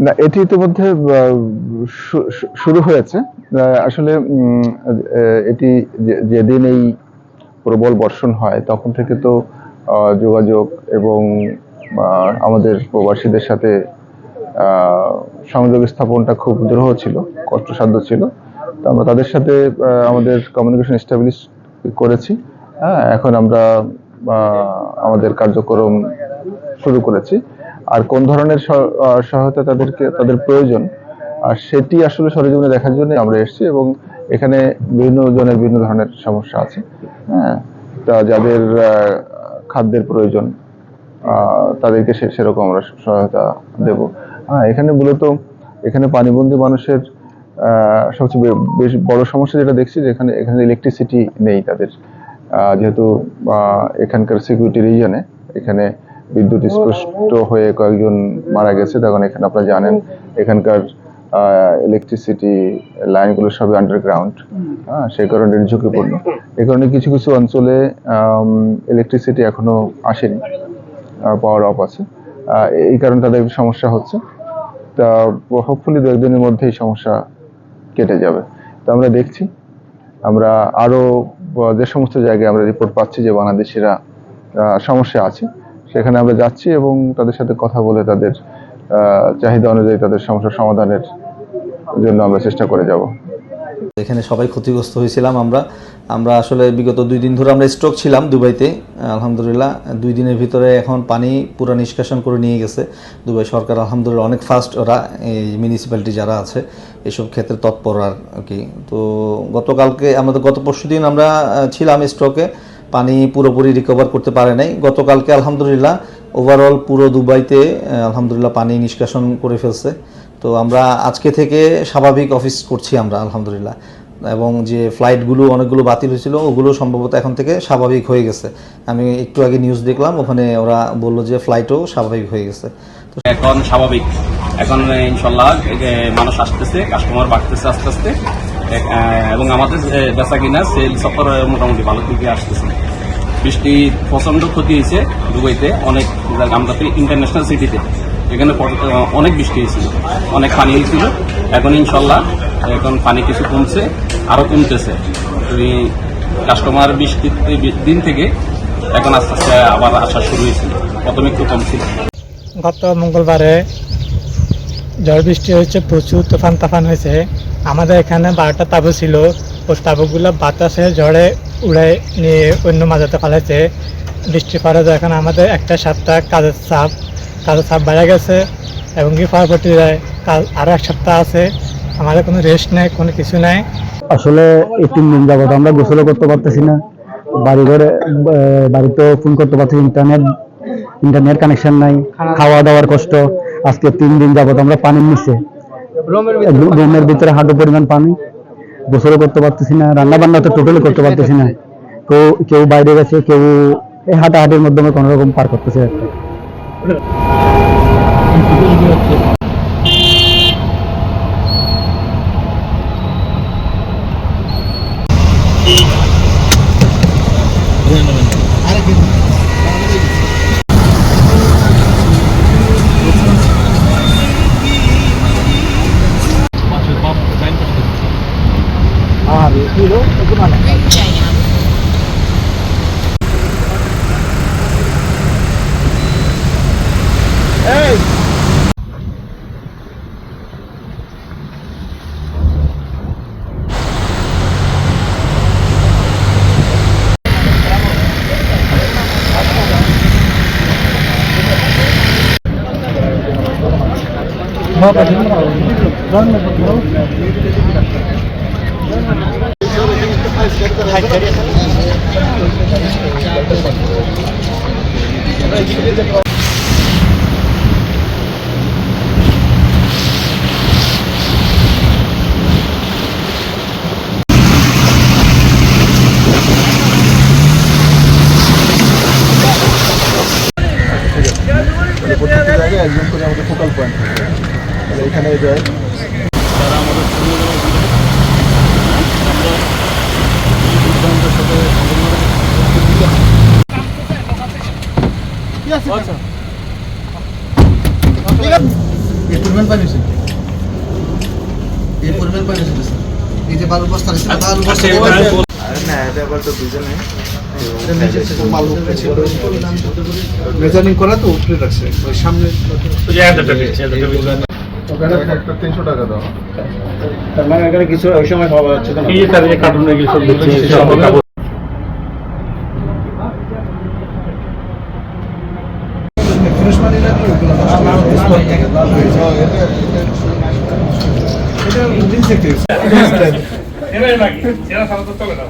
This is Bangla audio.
না, এটি ইতিমধ্যে শুরু হয়েছে। আসলে এটি যেদিন এই প্রবল বর্ষণ হয় তখন থেকে তো যোগাযোগ এবং আমাদের প্রবাসীদের সাথে সংযোগ স্থাপনটা খুব দুরূহ ছিল, কষ্টসাধ্য ছিল। তো আমরা তাদের সাথে আমাদের কমিউনিকেশন এস্টাবলিশ করেছি। হ্যাঁ, এখন আমরা আমাদের কার্যক্রম শুরু করেছি। আর কোন ধরনের সহায়তা তাদের প্রয়োজন সেটি আসলে সরেজমিনে দেখার জন্য আমরা এসেছি, এবং এখানে বিভিন্ন জনের বিভিন্ন ধরনের সমস্যা আছে। হ্যাঁ, তা যাদের খাদ্যের প্রয়োজন তাদেরকে সেরকম আমরা সহায়তা দেব। এখানে মূলত এখানে পানিবন্দী মানুষের সবচেয়ে বেশ বড় সমস্যা যেটা দেখছি যে এখানে ইলেকট্রিসিটি নেই তাদের, যেহেতু এখানকার সিকিউরিটি রিজনে এখানে বিদ্যুৎ স্পষ্ট হয়ে কয়েকজন মারা গেছে। তখন এখানে আপনারা জানেন এখানকার ইলেকট্রিসিটি লাইনগুলো সবই আন্ডারগ্রাউন্ড, সেই কারণে ঝুঁকিপূর্ণ। এই কারণে কিছু কিছু অঞ্চলে ইলেকট্রিসিটি এখনো আসেনি, পাওয়ার অফ আছে। এই কারণে তাদের সমস্যা হচ্ছে। তা হোপফুলি 2-1 দিনের মধ্যে এই সমস্যা কেটে যাবে। তো আমরা দেখছি, আমরা আরো যে সমস্ত জায়গায় আমরা রিপোর্ট পাচ্ছি যে বাংলাদেশিরা সমস্যা আছে, সেখানে আমরা যাচ্ছি এবং তাদের সাথে কথা বলে তাদের চাহিদা অনুযায়ী তাদের সমস্যার সমাধানের জন্য আমরা চেষ্টা করে যাব। এখানে সবাই ক্ষতিগ্রস্ত হয়েছিলাম আমরা আসলে বিগত 2 দিন ধরে আমরা স্টক ছিলাম দুবাইতে। আলহামদুলিল্লাহ 2 দিনের ভিতরে এখন পানি পুরো নিষ্কাশন করে নিয়ে গেছে দুবাই সরকার। আলহামদুলিল্লাহ অনেক ফাস্ট ওরা, এই মিউনিসিপ্যালিটি যারা আছে এসব ক্ষেত্রে তৎপর আর কি। তো আমাদের গত পরশু দিন আমরা ছিলাম স্টকে, পানি পুরোপুরি রিকভার করতে পারে নাই। গতকালকে আলহামদুলিল্লাহ ওভারঅল পুরো দুবাইতে আলহামদুলিল্লাহ পানি নিষ্কাশন করে ফেলছে। তো আমরা আজকে থেকে স্বাভাবিক অফিস করছি আমরা আলহামদুলিল্লাহ, এবং যে ফ্লাইটগুলো অনেকগুলো বাতিল হয়েছিল ওগুলো সম্ভবত এখন থেকে স্বাভাবিক হয়ে গেছে। আমি একটু আগে নিউজ দেখলাম, ওখানে ওরা বললো যে ফ্লাইটও স্বাভাবিক হয়ে গেছে। এখন স্বাভাবিক, এখন ইনশাল্লাহ মানুষ আসতেছে, কাস্টমার বাড়তেছে আস্তে আস্তে, এবং আমাদের বেচা কিনা সেল সফর মোটামুটি ভালো দিকে আসতেছে। বৃষ্টি প্রচন্ড ক্ষতি হয়েছে দুবাইতে, অনেক আমরা তো ইন্টারন্যাশনাল সিটিতে, এখানে অনেক বৃষ্টি হয়েছিল, অনেক পানি হয়েছিল। এখন ইনশাল্লাহ এখন পানি কিছু কমছে, আরো কমতেছে। কাস্টমার বৃষ্টির দিন থেকে এখন আস্তে আস্তে আবার আসা শুরু হয়েছিল, প্রথমে একটু কম ছিল। গত মঙ্গলবারে ঝড় বৃষ্টি হয়েছে, প্রচুর তুফান হয়েছে। আমাদের এখানে 12টা তাঁবু ছিল, ওই তাঁবুগুলো বাতাসে ঝড়ে উড়ে নিয়ে অন্য মাঝাতে ফেলেছে। বৃষ্টির পরে এখন আমাদের একটা সপ্তাহ কাজের চাপ বেড়ে গেছে, এবং কি পরবর্তী আরও 1 সপ্তাহ আছে, আমাদের কোনো রেস্ট নেই, কোনো কিছু নেই। আসলে এই 3 দিন যাবত আমরা গোসলও করতে পারতেছি না, বাড়িতেও ফোন করতে পারছি, ইন্টারনেট কানেকশন নাই, খাওয়া দাওয়ার কষ্ট। আজকে 3 দিন যাবত আমরা পানির নিচে, রুমের ভিতরে হাঁটু পরিমাণ পানি, গোসলও করতে পারতেছি না, রান্না বান্না তো টোটালি করতে পারতেছি না। কেউ বাইরে গেছে, কেউ এই হাঁটাহাঁটির মাধ্যমে কোনো রকম পার করতেছে। প্রত্যেকটা জায়গায় একজন করে আমাদের ফোকাল পয়েন্ট থাকে, এখানে যায় যারা আমাদের সাথে এই পরিমাণ পানি ছিল, এই পরিমাণ পানি ছিল স্যার। এই যে বালুর বস্তা ছিল, বালুর বস্তা মেজারিং করা তো উপরে রাখছে ওই সামনে। ওখানে একটা 300 টাকা দাও। তার মানে এখানে কিছু ওই সময় খাওয়া যাচ্ছে না। এই তার কার্টুনে গেছে ফ্রেশ পানি না দিয়ে ওগুলো এটা ইনসেক্টিভ। এবার নাকি এরা সারা তো চলে না